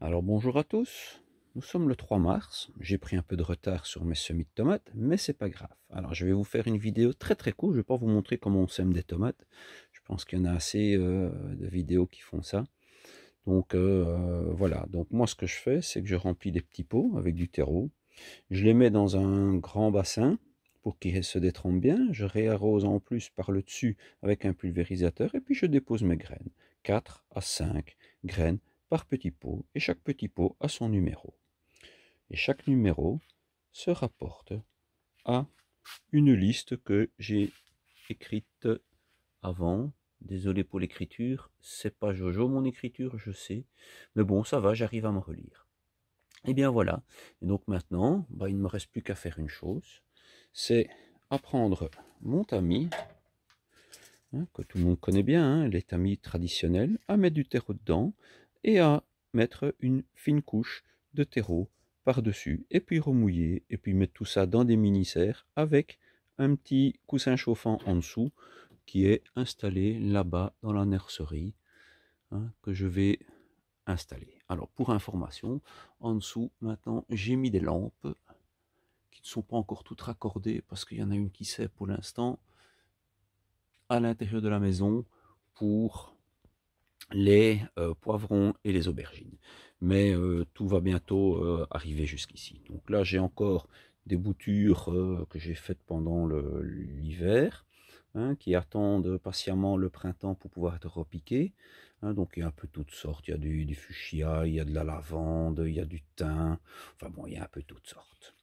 Alors bonjour à tous, nous sommes le 3 mars, j'ai pris un peu de retard sur mes semis de tomates, mais c'est pas grave. Alors je vais vous faire une vidéo très courte, je vais pas vous montrer comment on sème des tomates, je pense qu'il y en a assez de vidéos qui font ça. Donc voilà, donc moi ce que je fais, c'est que je remplis des petits pots avec du terreau, je les mets dans un grand bassin pour qu'ils se détrempent bien, je réarrose en plus par le dessus avec un pulvérisateur et puis je dépose mes graines. 4 à 5 graines par petit pot et chaque petit pot a son numéro. Et chaque numéro se rapporte à une liste que j'ai écrite avant. Désolé pour l'écriture, c'est pas Jojo mon écriture, je sais, mais bon, ça va, j'arrive à me relire. Et bien voilà, et donc maintenant, il ne me reste plus qu'à faire une chose, c'est apprendre mon tamis, que tout le monde connaît bien, les tamis traditionnels, à mettre du terreau dedans et à mettre une fine couche de terreau par-dessus, et puis remouiller, et puis mettre tout ça dans des mini-serres avec un petit coussin chauffant en dessous qui est installé là-bas dans la nurserie, que je vais installer. Alors pour information, en dessous maintenant j'ai mis des lampes qui ne sont pas encore toutes raccordées parce qu'il y en a une qui sert pour l'instant à l'intérieur de la maison pour les poivrons et les aubergines. Mais tout va bientôt arriver jusqu'ici. Donc là, j'ai encore des boutures que j'ai faites pendant l'hiver, qui attendent patiemment le printemps pour pouvoir être repiquées. Donc il y a un peu toutes sortes. Il y a du fuchsia, il y a de la lavande, il y a du thym. Enfin bon, il y a un peu toutes sortes.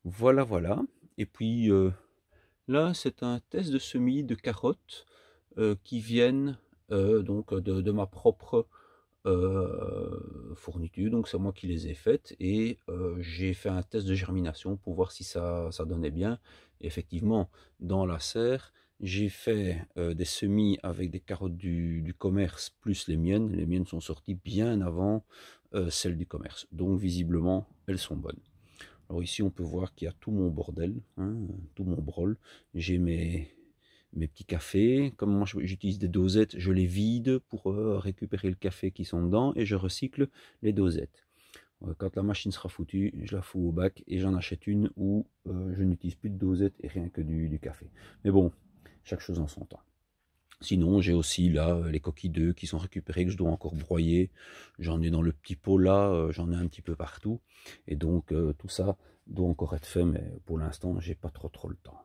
Voilà, voilà. Et puis là, c'est un test de semis de carottes qui viennent donc de ma propre fourniture. Donc c'est moi qui les ai faites et j'ai fait un test de germination pour voir si ça donnait bien. Et effectivement, dans la serre, j'ai fait des semis avec des carottes du commerce plus les miennes. Les miennes sont sorties bien avant celles du commerce. Donc visiblement, elles sont bonnes. Alors ici, on peut voir qu'il y a tout mon bordel, tout mon brol. J'ai mes petits cafés. Comme moi, j'utilise des dosettes, je les vide pour récupérer le café qui sont dedans et je recycle les dosettes. Quand la machine sera foutue, je la fous au bac et j'en achète une où je n'utilise plus de dosettes et rien que du café. Mais bon, chaque chose en son temps. Sinon, j'ai aussi là les coquilles d'œufs qui sont récupérées, que je dois encore broyer. J'en ai dans le petit pot là, j'en ai un petit peu partout. Et donc, tout ça doit encore être fait, mais pour l'instant, j'ai pas trop le temps.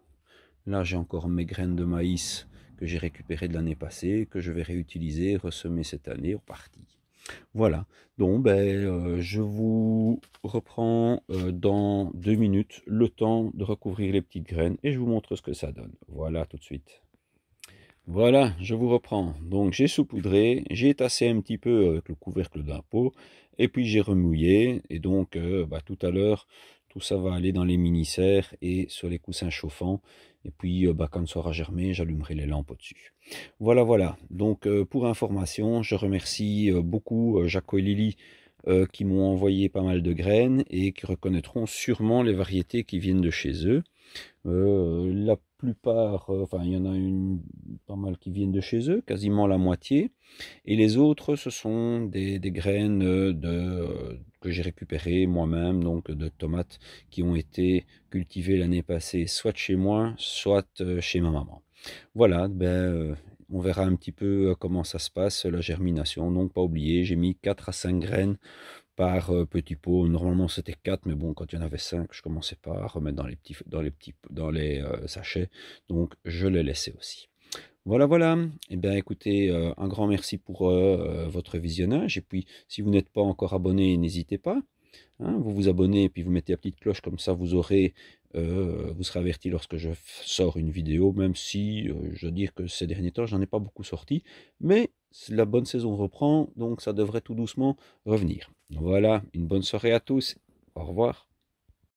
Là, j'ai encore mes graines de maïs que j'ai récupérées de l'année passée, que je vais réutiliser, ressemer cette année, reparti. Voilà, donc je vous reprends dans 2 minutes, le temps de recouvrir les petites graines et je vous montre ce que ça donne. Voilà, tout de suite. Voilà, je vous reprends. Donc j'ai saupoudré, j'ai tassé un petit peu avec le couvercle d'un pot, et puis j'ai remouillé, et donc tout à l'heure, tout ça va aller dans les mini-serres et sur les coussins chauffants, et puis quand ça aura germé, j'allumerai les lampes au-dessus. Voilà, voilà. Donc pour information, je remercie beaucoup Jaco et Lily qui m'ont envoyé pas mal de graines et qui reconnaîtront sûrement les variétés qui viennent de chez eux. La plupart, enfin il y en a pas mal qui viennent de chez eux, quasiment la moitié. Et les autres, ce sont des graines que j'ai récupérées moi-même, donc de tomates qui ont été cultivées l'année passée, soit chez moi, soit chez ma maman. Voilà, on verra un petit peu comment ça se passe, la germination. Donc pas oublier, j'ai mis 4 à 5 graines par petit pot. Normalement, c'était 4, mais bon, quand il y en avait 5, je commençais pas à remettre dans les sachets. Donc, je les laissais aussi. Voilà, voilà. Eh bien, écoutez, un grand merci pour votre visionnage. Et puis, si vous n'êtes pas encore abonné, n'hésitez pas. Vous vous abonnez et puis vous mettez la petite cloche, comme ça vous serez averti lorsque je sors une vidéo, même si je dois dire que ces derniers temps, j'en ai pas beaucoup sorti. Mais la bonne saison reprend, donc ça devrait tout doucement revenir. Voilà, une bonne soirée à tous. Au revoir.